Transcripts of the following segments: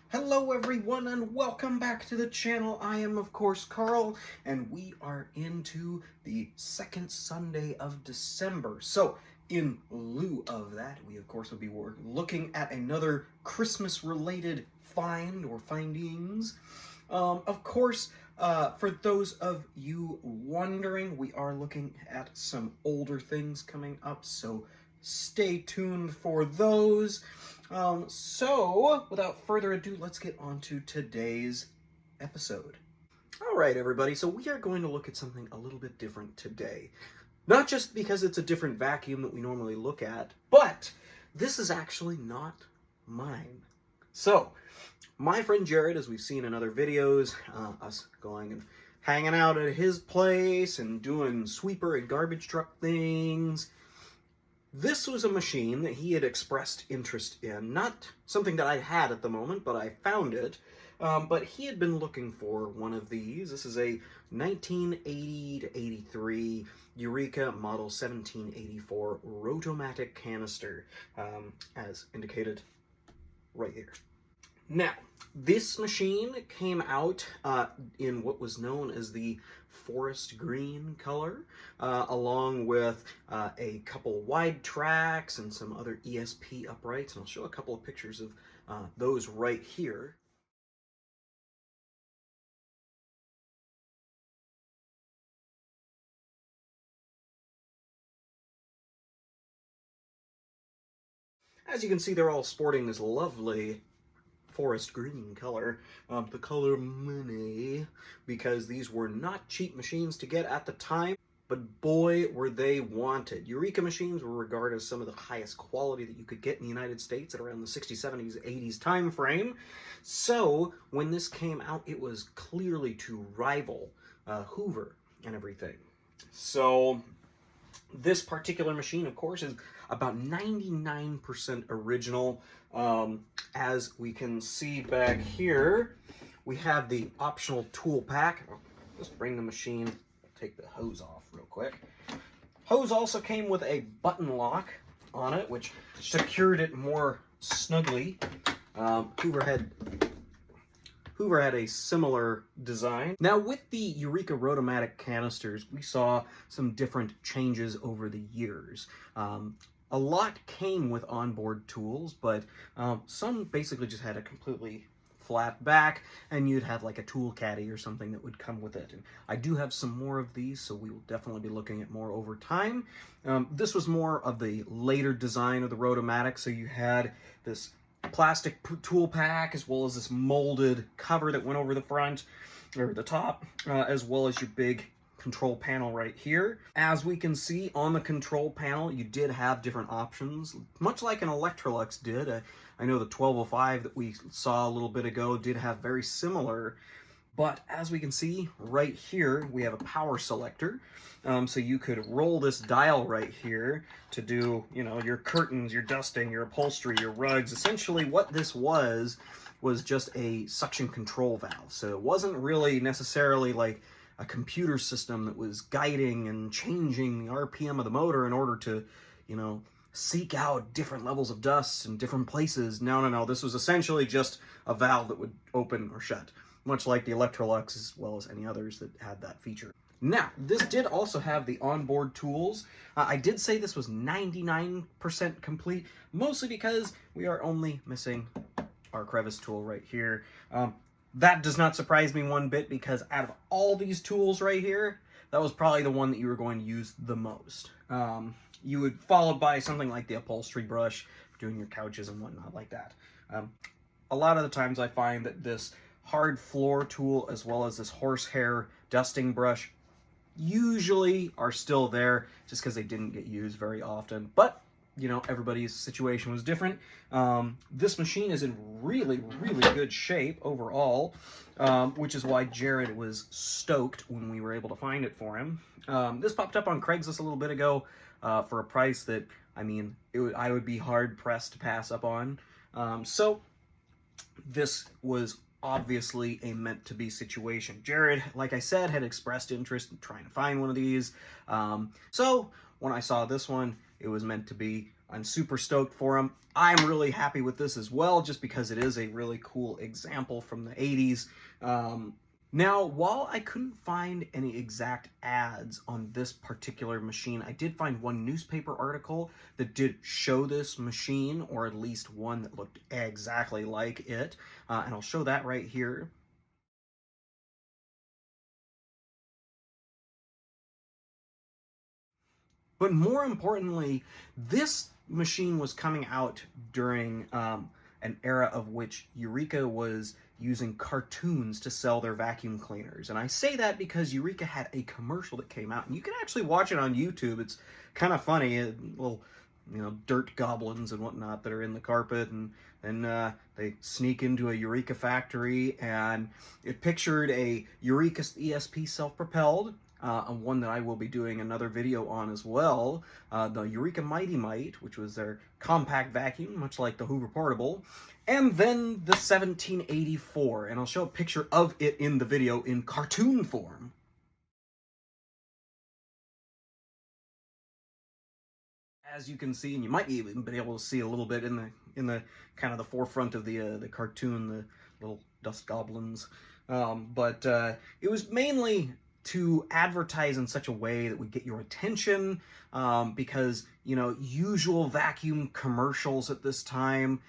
Hello everyone and welcome back to the channel. I am of course Carl and we are into the second Sunday of December. So in lieu of that, we of course will be looking at another Christmas related find or findings. Of course, for those of you wondering, we are looking at some older things coming up, so stay tuned for those. So, without further ado, let's get on to today's episode. All right, everybody, so we are going to look at something a little bit different today. Not just because it's a different vacuum that we normally look at, but this is actually not mine. So, my friend Jared, as we've seen in other videos, us going and hanging out at his place and doing sweeper and garbage truck things, this was a machine that he had expressed interest in. Not something that I had at the moment, but I found it. But he had been looking for one of these. This is a 1980 to 83 Eureka model 1784 Rotomatic canister, as indicated right here. Now, this machine came out in what was known as the forest green color, along with a couple wide tracks and some other ESP uprights, and I'll show a couple of pictures of those right here. As you can see, they're all sporting this lovely forest green color, the color money, because these were not cheap machines to get at the time, but boy were they wanted. Eureka machines were regarded as some of the highest quality that you could get in the United States at around the 60s, 70s, 80s time frame. So when this came out, it was clearly to rival Hoover and everything. So this particular machine, of course, is about 99% original. As we can see back here, we have the optional tool pack. Let's bring the machine, take the hose off real quick. Hose also came with a button lock on it, which secured it more snugly. Hoover had a similar design. Now, with the Eureka Rotomatic canisters, we saw some different changes over the years. A lot came with onboard tools, but some basically just had a completely flat back, and you'd have like a tool caddy or something that would come with it. And I do have some more of these, so we will definitely be looking at more over time. This was more of the later design of the Rotomatic, so you had this plastic tool pack as well as this molded cover that went over the front or the top, as well as your big control panel right here. As we can see on the control panel, you did have different options, much like an Electrolux did. I know the 1205 that we saw a little bit ago did have very similar, but as we can see right here, we have a power selector. So you could roll this dial right here to do, you know, your curtains, your dusting, your upholstery, your rugs. Essentially what this was just a suction control valve. So it wasn't really necessarily like a computer system that was guiding and changing the RPM of the motor in order to, you know, seek out different levels of dust in different places. No. This was essentially just a valve that would open or shut, much like the Electrolux as well as any others that had that feature. Now, this did also have the onboard tools. I did say this was 99% complete, mostly because we are only missing our crevice tool right here. That does not surprise me one bit, because out of all these tools right here, that was probably the one that you were going to use the most. You would follow by something like the upholstery brush for doing your couches and whatnot like that. A lot of the times I find that this hard floor tool as well as this horsehair dusting brush usually are still there just because they didn't get used very often. But, you know, everybody's situation was different. This machine is in really, really good shape overall, which is why Jared was stoked when we were able to find it for him. This popped up on Craigslist a little bit ago for a price that, I mean, I would be hard-pressed to pass up on. So this was obviously a meant-to-be situation. Jared, like I said, had expressed interest in trying to find one of these. So when I saw this one, it was meant to be. I'm super stoked for them. I'm really happy with this as well, just because it is a really cool example from the 80s. Now, while I couldn't find any exact ads on this particular machine, I did find one newspaper article that did show this machine, or at least one that looked exactly like it, and I'll show that right here. But more importantly, this machine was coming out during an era of which Eureka was using cartoons to sell their vacuum cleaners. And I say that because Eureka had a commercial that came out, and you can actually watch it on YouTube. It's kind of funny, little, dirt goblins and whatnot that are in the carpet, and then they sneak into a Eureka factory, and it pictured a Eureka ESP self-propelled, one that I will be doing another video on as well, the Eureka Mighty Mite, which was their compact vacuum, much like the Hoover Portable, and then the 1784, and I'll show a picture of it in the video in cartoon form. As you can see, and you might even be able to see a little bit in the kind of the forefront of the cartoon, the little dust goblins, but it was mainly to advertise in such a way that would get your attention, because, usual vacuum commercials at this time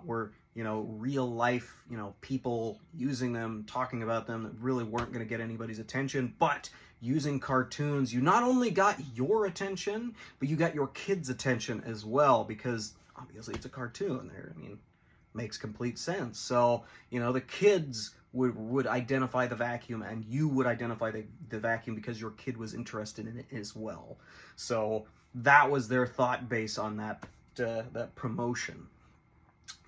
were, real life, people using them, talking about them, that really weren't going to get anybody's attention. But using cartoons, you not only got your attention, but you got your kids' attention as well, because obviously it's a cartoon there. I mean, makes complete sense. So, the kids would identify the vacuum, and you would identify the vacuum because your kid was interested in it as well. So that was their thought base on that promotion.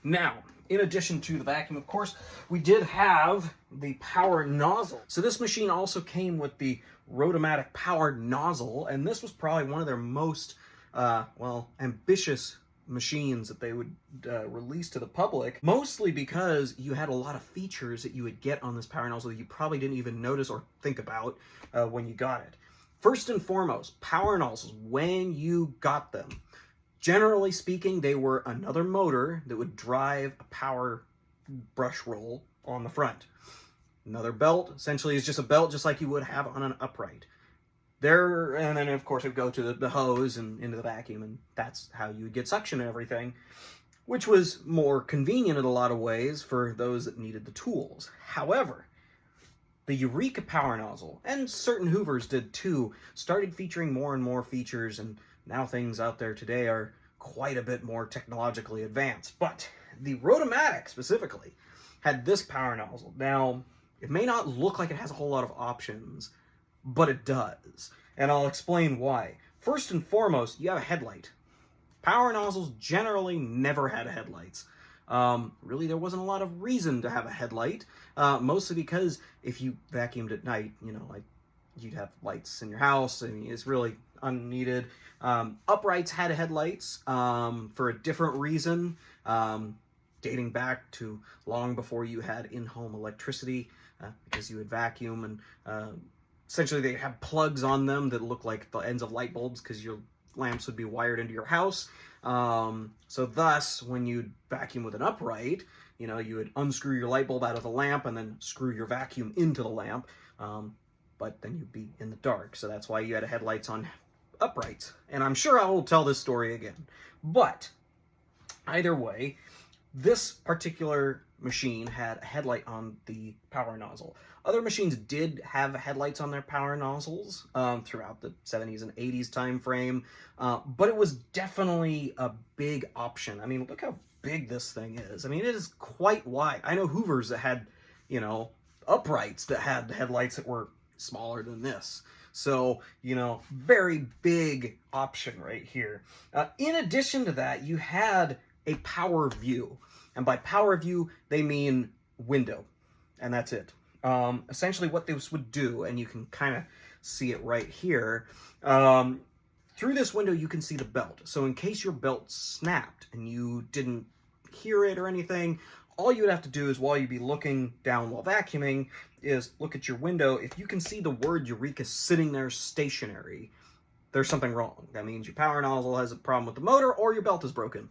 Now, in addition to the vacuum, of course, we did have the power nozzle. So this machine also came with the Rotomatic power nozzle, and this was probably one of their most ambitious machines that they would release to the public, mostly because you had a lot of features that you would get on this power nozzle that you probably didn't even notice or think about when you got it. First and foremost, power nozzles, when you got them, generally speaking, they were another motor that would drive a power brush roll on the front. Another belt essentially is just a belt, just like you would have on an upright. And then of course it would go to the hose and into the vacuum, and that's how you would get suction and everything, which was more convenient in a lot of ways for those that needed the tools. However, the Eureka power nozzle, and certain Hoovers did too, started featuring more and more features, and now things out there today are quite a bit more technologically advanced. But the Rotomatic specifically had this power nozzle. Now, it may not look like it has a whole lot of options, but it does, and I'll explain why. First and foremost, you have a headlight. Power nozzles generally never had headlights. Really, there wasn't a lot of reason to have a headlight, mostly because if you vacuumed at night, like you'd have lights in your house. I mean, it's really unneeded. Uprights had headlights for a different reason, dating back to long before you had in-home electricity, because you would vacuum, and essentially they have plugs on them that look like the ends of light bulbs, because your lamps would be wired into your house. So thus, when you'd vacuum with an upright, you would unscrew your light bulb out of the lamp and then screw your vacuum into the lamp, but then you'd be in the dark. So that's why you had headlights on uprights. And I'm sure I will tell this story again. But either way, this particular machine had a headlight on the power nozzle. Other machines did have headlights on their power nozzles throughout the 70s and 80s time frame, but it was definitely a big option. I mean, look how big this thing is. I mean, it is quite wide. I know Hoovers that had, uprights that had headlights that were smaller than this. So, very big option right here. In addition to that, you had a power view. And by power view, they mean window. And that's it. Essentially what this would do, and you can kind of see it right here, through this window you can see the belt. So in case your belt snapped and you didn't hear it or anything, all you would have to do is, while you'd be looking down while vacuuming, is look at your window. If you can see the word Eureka sitting there stationary, there's something wrong. That means your power nozzle has a problem with the motor or your belt is broken.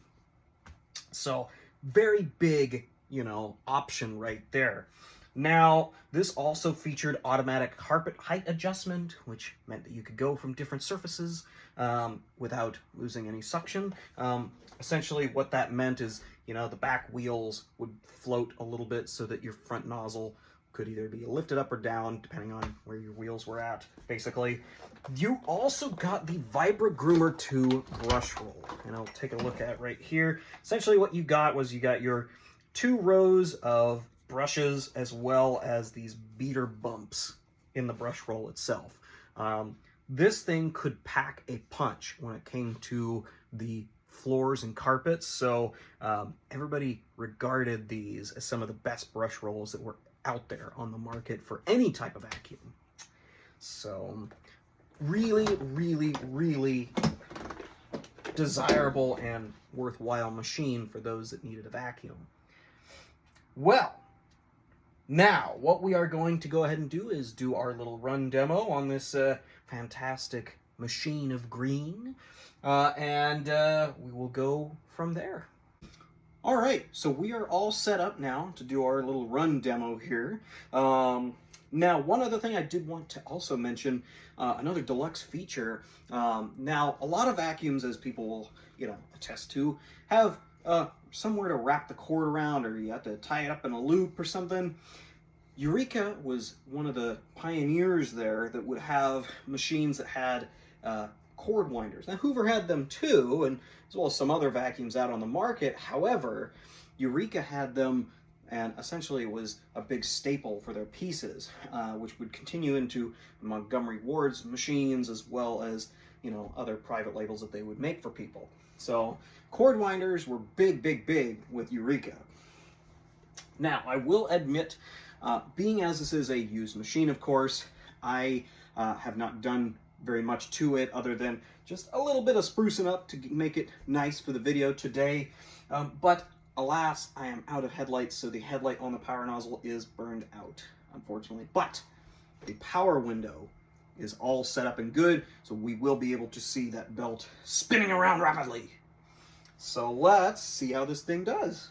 So very big, you know, option right there. Now, this also featured automatic carpet height adjustment, which meant that you could go from different surfaces without losing any suction. Essentially, what that meant is, you know, the back wheels would float a little bit so that your front nozzle could either be lifted up or down, depending on where your wheels were at, basically. You also got the Vibra Groomer 2 brush roll, and I'll take a look at it right here. Essentially, what you got was you got your 2 rows of brushes as well as these beater bumps in the brush roll itself. This thing could pack a punch when it came to the floors and carpets, so everybody regarded these as some of the best brush rolls that were out there on the market for any type of vacuum. So really, really, really desirable and worthwhile machine for those that needed a vacuum. Well, now what we are going to go ahead and do is do our little run demo on this fantastic machine of green, and we will go from there. All right, so we are all set up now to do our little run demo here. Now, one other thing I did want to also mention, another deluxe feature. Now, a lot of vacuums, as people will, you know, attest to, have somewhere to wrap the cord around, or you have to tie it up in a loop or something. Eureka was one of the pioneers there that would have machines that had cord winders. Now, Hoover had them too, and as well as some other vacuums out on the market. However, Eureka had them, and essentially it was a big staple for their pieces, which would continue into Montgomery Ward's machines, as well as, you know, other private labels that they would make for people. So cord winders were big, big, big with Eureka. Now, I will admit, being as this is a used machine, of course, I have not done very much to it other than just a little bit of sprucing up to make it nice for the video today. But alas, I am out of headlights, so the headlight on the power nozzle is burned out, unfortunately. But the power window is all set up and good, so we will be able to see that belt spinning around rapidly. So let's see how this thing does.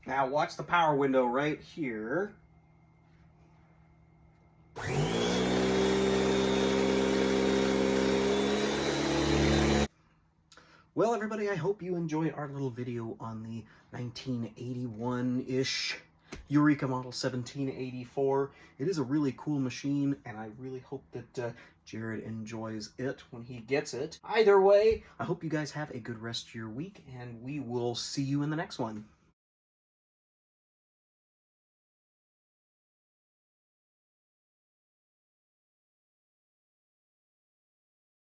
Now watch the power window right here. Well, everybody, I hope you enjoyed our little video on the 1981-ish Eureka Model 1784. It is a really cool machine, and I really hope that Jared enjoys it when he gets it. Either way, I hope you guys have a good rest of your week, and we will see you in the next one.